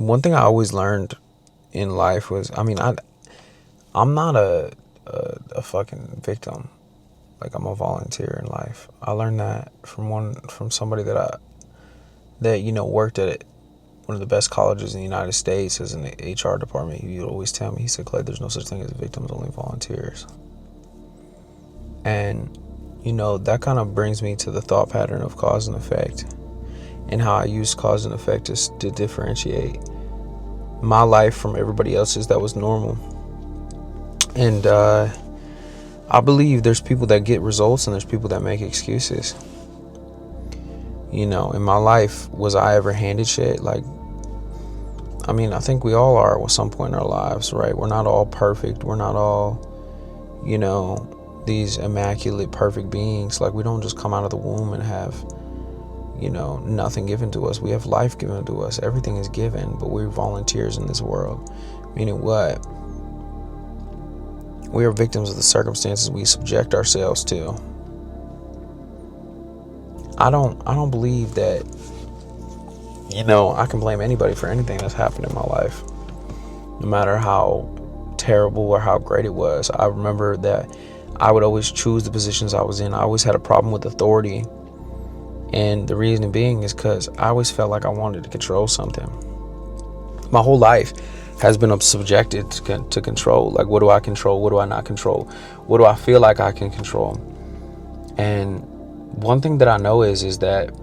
one thing I always learned in life was, I'm not a fucking victim. Like, I'm a volunteer in life. I learned that from somebody that worked at one of the best colleges in the United States as an HR department. He would always tell me, he said, Clay, there's no such thing as victims, only volunteers. And that kind of brings me to the thought pattern of cause and effect, and how I use cause and effect to differentiate my life from everybody else's that was normal. And I believe there's people that get results and there's people that make excuses. In my life, was I ever handed shit? Like, I think we all are at some point in our lives, right? We're not all perfect. We're not all, these immaculate, perfect beings. Like, we don't just come out of the womb and have, nothing given to us. We have life given to us. Everything is given, but we're volunteers in this world. Meaning what? We are victims of the circumstances we subject ourselves to. I don't believe that, I can blame anybody for anything that's happened in my life, no matter how terrible or how great it was. I remember that I would always choose the positions I was in. I always had a problem with authority. And the reason being is because I always felt like I wanted to control something. My whole life has been subjected to control. Like, what do I control? What do I not control? What do I feel like I can control? And one thing that I know is that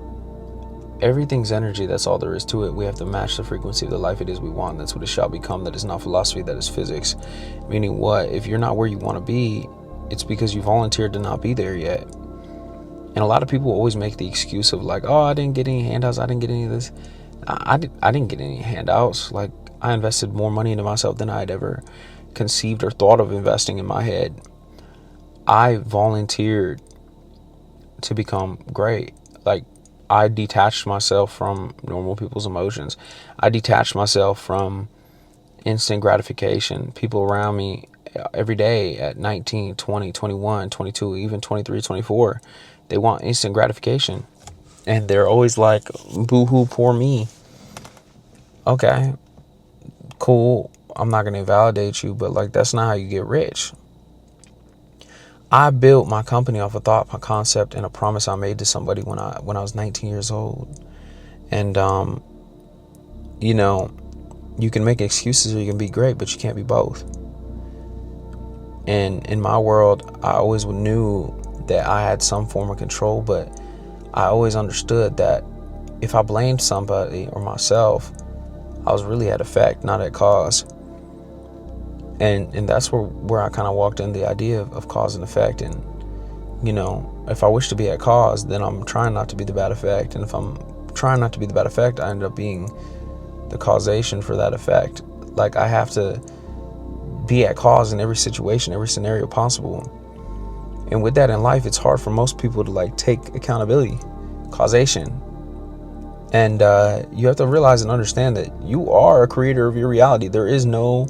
everything's energy. That's all there is to it. We have to match the frequency of the life it is we want. That's what it shall become. That is not philosophy. That is physics. Meaning what? If you're not where you want to be, it's because you volunteered to not be there yet. And a lot of people always make the excuse of like, oh, I didn't get any handouts. I didn't get any of this. I didn't get any handouts. Like, I invested more money into myself than I had ever conceived or thought of investing in my head. I volunteered to become great. Like, I detached myself from normal people's emotions. I detached myself from instant gratification. People around me every day at 19, 20, 21, 22, even 23, 24, they want instant gratification. And they're always like, boo-hoo, poor me. Okay, cool. I'm not going to invalidate you, but like, that's not how you get rich. I built my company off a thought, a concept, and a promise I made to somebody when I was 19 years old. And you can make excuses or you can be great, but you can't be both. And in my world, I always knew that I had some form of control, but I always understood that if I blamed somebody or myself, I was really at effect, not at cause. And that's where I kind of walked in the idea of cause and effect. And, if I wish to be at cause, then I'm trying not to be the bad effect. And if I'm trying not to be the bad effect, I end up being the causation for that effect. Like, I have to be at cause in every situation, every scenario possible. And with that in life, it's hard for most people to like take accountability, causation. And you have to realize and understand that you are a creator of your reality. There is no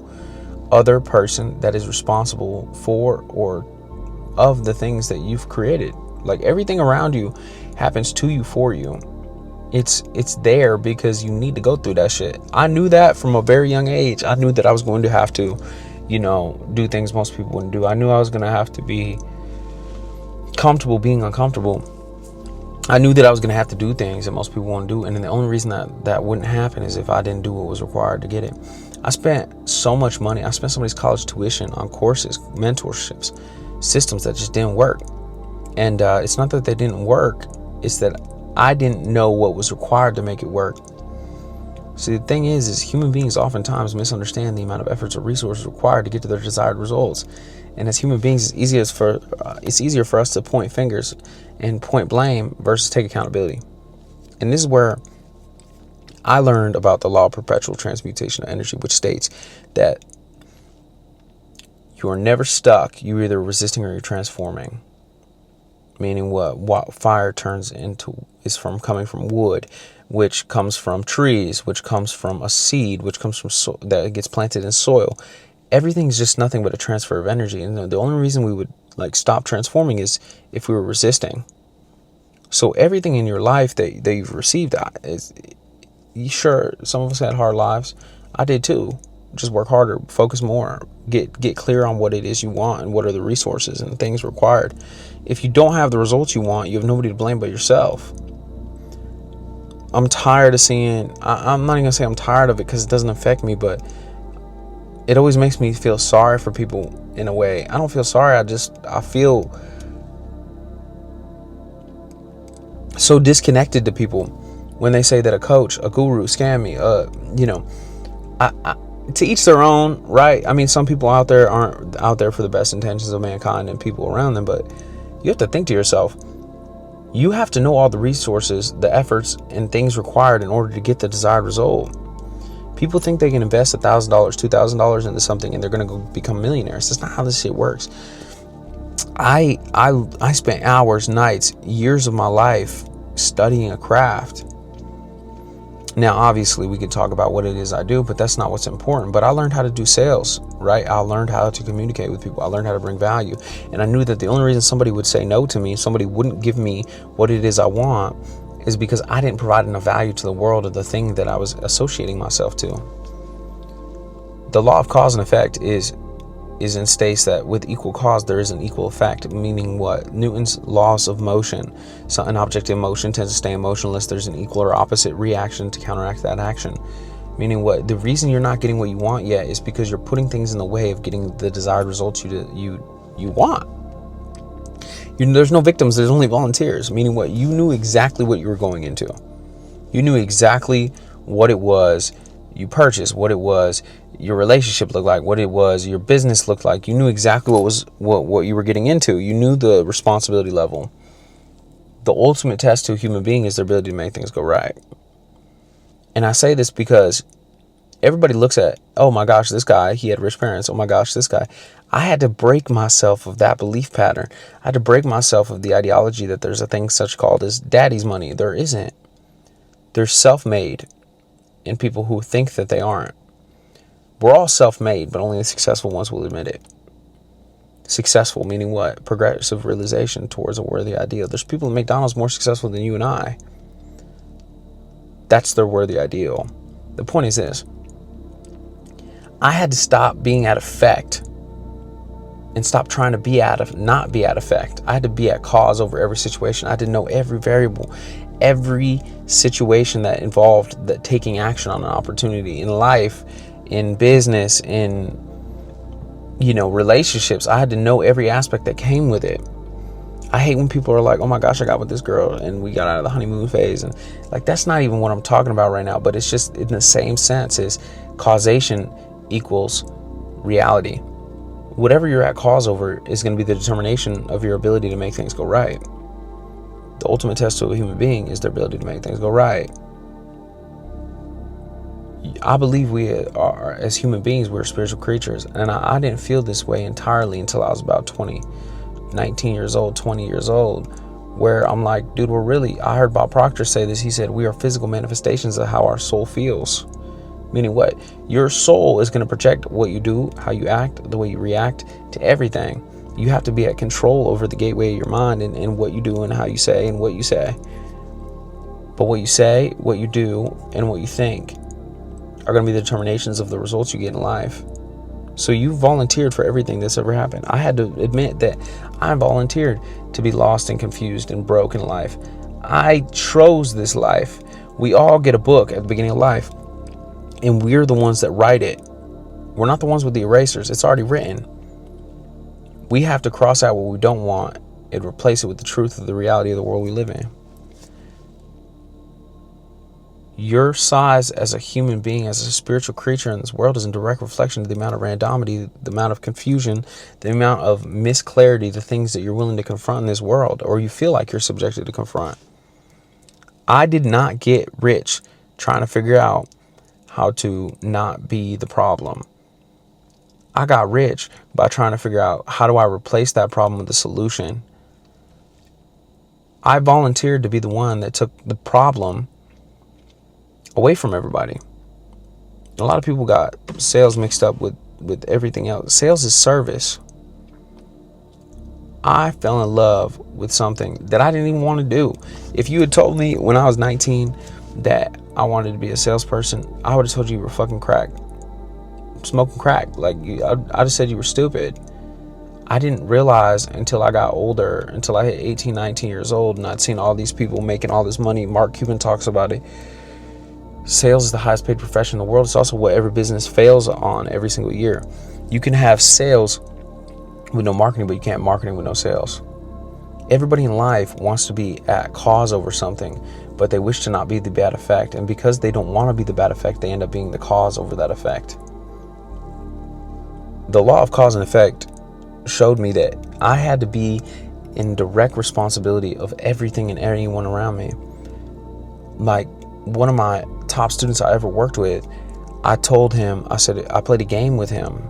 other person that is responsible for or of the things that you've created. Like, everything around you happens to you, for you. It's there because you need to go through that shit. I knew that from a very young age. I knew that I was going to have to, do things most people wouldn't do. I knew I was going to have to be comfortable being uncomfortable. I knew that I was going to have to do things that most people won't do. And then the only reason that wouldn't happen is if I didn't do what was required to get it. I spent so much money. I spent somebody's college tuition on courses, mentorships, systems that just didn't work. And it's not that they didn't work. It's that I didn't know what was required to make it work. See, the thing is human beings oftentimes misunderstand the amount of efforts or resources required to get to their desired results. And as human beings, it's easier for us to point fingers and point blame versus take accountability. And this is where I learned about the law of perpetual transmutation of energy, which states that you are never stuck. You're either resisting or you're transforming. Meaning what fire turns into is coming from wood, which comes from trees, which comes from a seed, which comes from that gets planted in soil. Everything's just nothing but a transfer of energy. And the only reason we would like stop transforming is if we were resisting. So everything in your life that you've received Sure, some of us had hard lives. I did too. Just work harder, focus more, get clear on what it is you want and what are the resources and things required. If you don't have the results you want, you have nobody to blame but yourself. I'm tired of seeing, I'm not even gonna say I'm tired of it because it doesn't affect me, but it always makes me feel sorry for people in a way. I don't feel sorry, I feel so disconnected to people when they say that a coach, a guru scam me. To each their own, right? I mean, some people out there aren't out there for the best intentions of mankind and people around them, but you have to think to yourself, you have to know all the resources, the efforts, and things required in order to get the desired result. People think they can invest $1,000, $2,000 into something and they're going to go become millionaires. That's not how this shit works. I spent hours, nights, years of my life studying a craft. Now, obviously, we could talk about what it is I do, but that's not what's important. But I learned how to do sales, right? I learned how to communicate with people. I learned how to bring value. And I knew that the only reason somebody would say no to me, somebody wouldn't give me what it is I want, is because I didn't provide enough value to the world or the thing that I was associating myself to. The law of cause and effect is in states that with equal cause there is an equal effect, meaning what? Newton's laws of motion. So an object in motion tends to stay in motion unless there's an equal or opposite reaction to counteract that action. Meaning what? The reason you're not getting what you want yet is because you're putting things in the way of getting the desired results you want. There's no victims, there's only volunteers. Meaning what? You knew exactly what you were going into. You knew exactly what it was you purchased, what it was your relationship looked like, what it was your business looked like. You knew exactly what you were getting into. You knew the responsibility level. The ultimate test to a human being is their ability to make things go right. And I say this because everybody looks at, oh my gosh, this guy, he had rich parents. Oh my gosh, this guy. I had to break myself of that belief pattern. I had to break myself of the ideology that there's a thing such called as daddy's money. There isn't. There's self-made and people who think that they aren't. We're all self-made, but only the successful ones will admit it. Successful meaning what? Progressive realization towards a worthy ideal. There's people at McDonald's more successful than you and I. That's their worthy ideal. The point is this. I had to stop being at effect and stop trying to not be at effect. I had to be at cause over every situation. I had to know every variable, every situation that involved that taking action on an opportunity in life, in business, in relationships. I had to know every aspect that came with it. I hate when people are like, oh my gosh, I got with this girl and we got out of the honeymoon phase, and like that's not even what I'm talking about right now, but it's just in the same sense as causation equals reality. Whatever you're at cause over is going to be the determination of your ability to make things go right. The ultimate test to a human being is their ability to make things go right. I believe we are, as human beings, we're spiritual creatures. And I didn't feel this way entirely until I was about 19 years old, 20 years old, where I'm like, dude, I heard Bob Proctor say this. He said, we are physical manifestations of how our soul feels. Meaning what? Your soul is going to project what you do, how you act, the way you react to everything. You have to be at control over the gateway of your mind and what you do and how you say and what you say. But what you say, what you do, and what you think are going to be the determinations of the results you get in life. So you volunteered for everything that's ever happened. I had to admit that I volunteered to be lost and confused and broke in life. I chose this life. We all get a book at the beginning of life, and we're the ones that write it. We're not the ones with the erasers. It's already written. We have to cross out what we don't want and replace it with the truth of the reality of the world we live in. Your size as a human being, as a spiritual creature in this world, is in direct reflection to the amount of randomity, the amount of confusion, the amount of misclarity, the things that you're willing to confront in this world, or you feel like you're subjected to confront. I did not get rich trying to figure out how to not be the problem. I got rich by trying to figure out how do I replace that problem with a solution. I volunteered to be the one that took the problem away from everybody. A lot of people got sales mixed up with everything else. Sales is service. I fell in love with something that I didn't even want to do. If you had told me when I was 19 that I wanted to be a salesperson, I would have told you were fucking crack, smoking crack. Like, I just said you were stupid. I didn't realize until I got older, until I hit 18, 19 years old, and I'd seen all these people making all this money. Mark Cuban talks about it. Sales is the highest paid profession in the world. It's also what every business fails on every single year. You can have sales with no marketing, but you can't marketing with no sales. Everybody in life wants to be at cause over something, but they wish to not be the bad effect. And because they don't want to be the bad effect, they end up being the cause over that effect. The law of cause and effect showed me that I had to be in direct responsibility of everything and anyone around me. Like, one of my top students I ever worked with, I told him, I said, I played a game with him.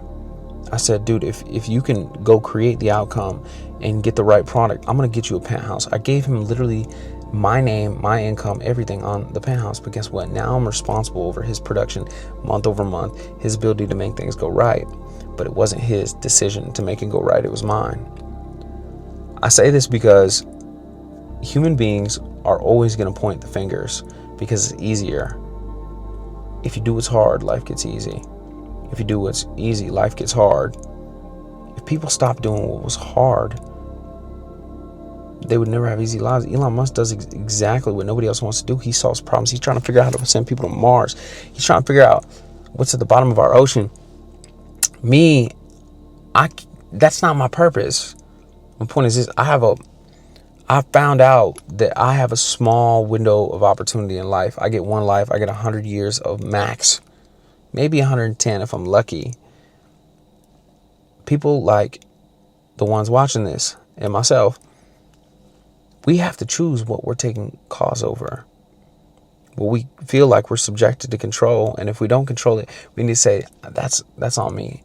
I said, dude, if you can go create the outcome and get the right product, I'm going to get you a penthouse. I gave him literally my name, my income, everything on the penthouse. But guess what? Now I'm responsible over his production month over month, his ability to make things go right. But it wasn't his decision to make it go right. It was mine. I say this because human beings are always going to point the fingers because it's easier. If you do what's hard, life gets easy. If you do what's easy, life gets hard. If people stop doing what was hard, they would never have easy lives. Elon Musk does exactly what nobody else wants to do. He solves problems. He's trying to figure out how to send people to Mars. He's trying to figure out what's at the bottom of our ocean. Me, that's not my purpose. My point is this: I found out that I have a small window of opportunity in life. I get one life. I get 100 years of max, maybe 110 if I'm lucky. People like the ones watching this and myself, we have to choose what we're taking cause over. What we feel like we're subjected to control, and if we don't control it, we need to say, that's on me.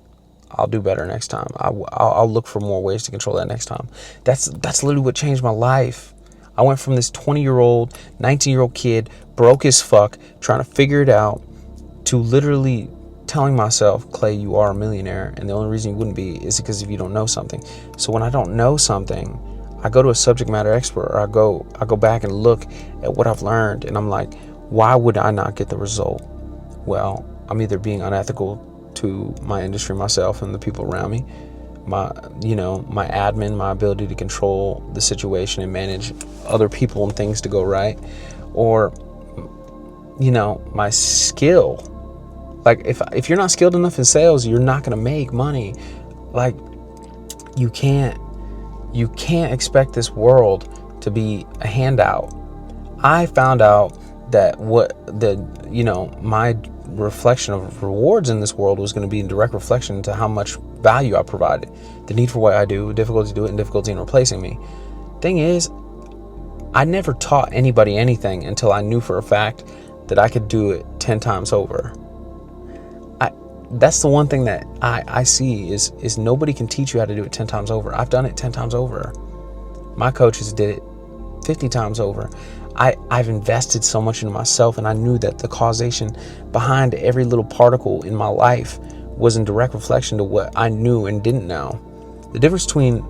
I'll do better next time. I'll look for more ways to control that next time. That's literally what changed my life. I went from this 20-year-old, 19-year-old kid, broke as fuck, trying to figure it out, to literally telling myself, Clay, you are a millionaire, and the only reason you wouldn't be is because if you don't know something. So when I don't know something, I go to a subject matter expert, or I go back and look at what I've learned, and I'm like, why would I not get the result? Well, I'm either being unethical to my industry, myself, and the people around me, my admin, my ability to control the situation and manage other people and things to go right, or my skill. Like, if you're not skilled enough in sales, you're not going to make money. Like, you can't expect this world to be a handout. I found out that my reflection of rewards in this world was going to be in direct reflection to how much value I provided. The need for what I do, difficulty to do it, and difficulty in replacing me. Thing is, I never taught anybody anything until I knew for a fact that I could do it 10 times over. That's the one thing that I see is nobody can teach you how to do it 10 times over. I've done it 10 times over. My coaches did it 50 times over. I've invested so much into myself, and I knew that the causation behind every little particle in my life was in direct reflection to what I knew and didn't know. The difference between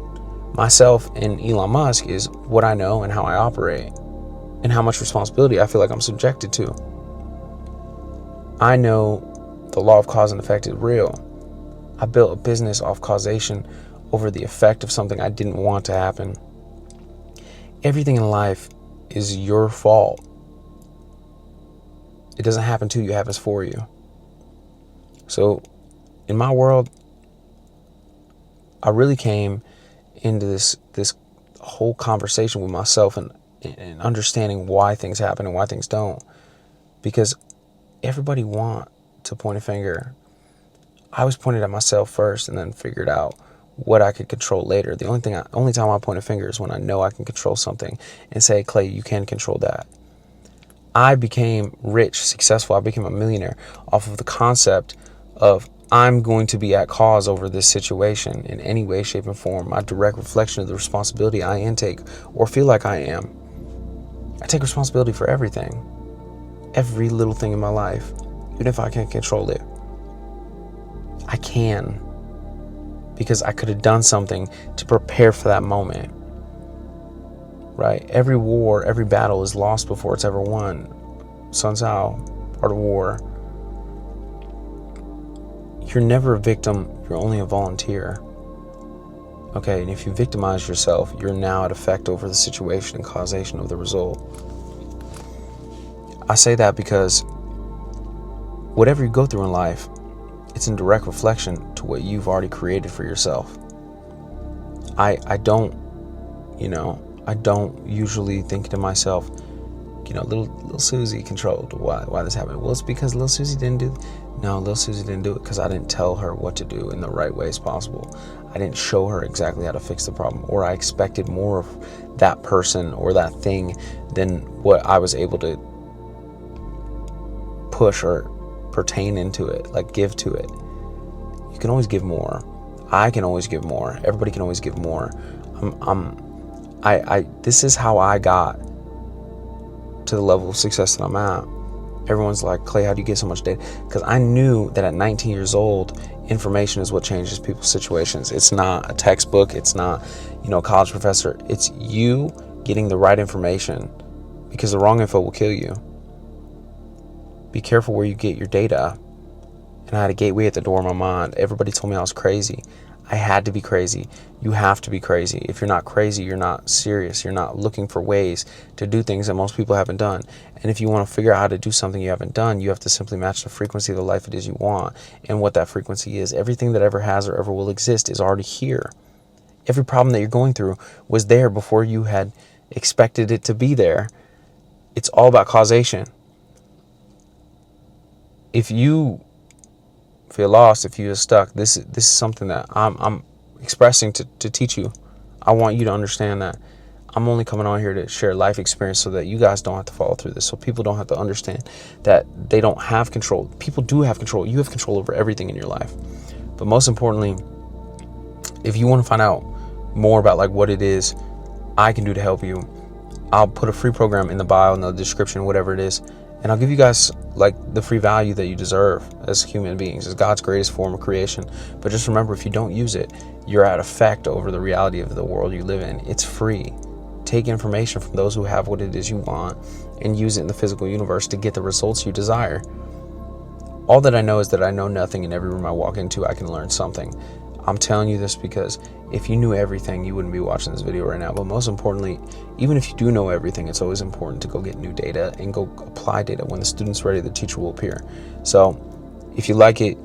myself and Elon Musk is what I know and how I operate, and how much responsibility I feel like I'm subjected to. I know the law of cause and effect is real. I built a business off causation over the effect of something I didn't want to happen. Everything in life is your fault. It doesn't happen to you, it happens for you. So in my world, I really came into this whole conversation with myself and understanding why things happen and why things don't. Because everybody want to point a finger. I was pointed at myself first and then figured out what I could control later. The only time I point a finger is when I know I can control something and say, Clay, you can control that. I became rich, successful. I became a millionaire off of the concept of I'm going to be at cause over this situation in any way, shape, and form. My direct reflection of the responsibility I intake or feel like I am. I take responsibility for everything. Every little thing in my life. Even if I can't control it. I can. Because I could have done something to prepare for that moment. Right? Every war, every battle is lost before it's ever won. Sun Tzu, Art of War, you're never a victim, you're only a volunteer. Okay, and if you victimize yourself, you're now at effect over the situation and causation of the result. I say that because whatever you go through in life, it's in direct reflection to what you've already created for yourself. I don't usually think to myself, little Susie controlled why this happened. Well, it's because little Susie didn't do it because I didn't tell her what to do in the right ways possible. I didn't show her exactly how to fix the problem, or I expected more of that person or that thing than what I was able to push or pertain into it, like give to it. You can always give more. I can always give more. Everybody can always give more. This is how I got to the level of success that I'm at. Everyone's like, Clay, how do you get so much data? Because I knew that at 19 years old, information is what changes people's situations. It's not a textbook. It's not, a college professor. It's you getting the right information, because the wrong info will kill you. Be careful where you get your data. And I had a gateway at the door of my mind. Everybody told me I was crazy. I had to be crazy. You have to be crazy. If you're not crazy, you're not serious. You're not looking for ways to do things that most people haven't done. And if you want to figure out how to do something you haven't done, you have to simply match the frequency of the life it is you want. And what that frequency is, everything that ever has or ever will exist is already here. Every problem that you're going through was there before you had expected it to be there. It's all about causation. If you feel lost, if you're stuck, this is something that I'm expressing to teach you. I want you to understand that I'm only coming on here to share life experience so that you guys don't have to follow through this, so people don't have to understand that they don't have control. People do have control. You have control over everything in your life. But most importantly, if you want to find out more about like what it is I can do to help you, I'll put a free program in the bio, in the description, whatever it is, and I'll give you guys like the free value that you deserve as human beings, as God's greatest form of creation. But just remember, if you don't use it, you're at effect over the reality of the world you live in. It's free. Take information from those who have what it is you want and use it in the physical universe to get the results you desire. All that I know is that I know nothing. In every room I walk into, I can learn something. I'm telling you this because if you knew everything, you wouldn't be watching this video right now. But most importantly, even if you do know everything, it's always important to go get new data and go apply data. When the student's ready, the teacher will appear. So if you like it,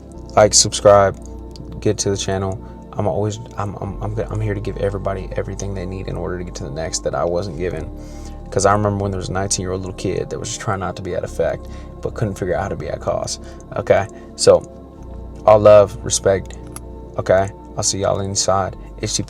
subscribe, get to the channel. I'm here to give everybody everything they need in order to get to the next that I wasn't given. Because I remember when there was a 19-year-old little kid that was just trying not to be at effect, but couldn't figure out how to be at cause. Okay, so all love, respect. Okay, I'll see y'all inside. HT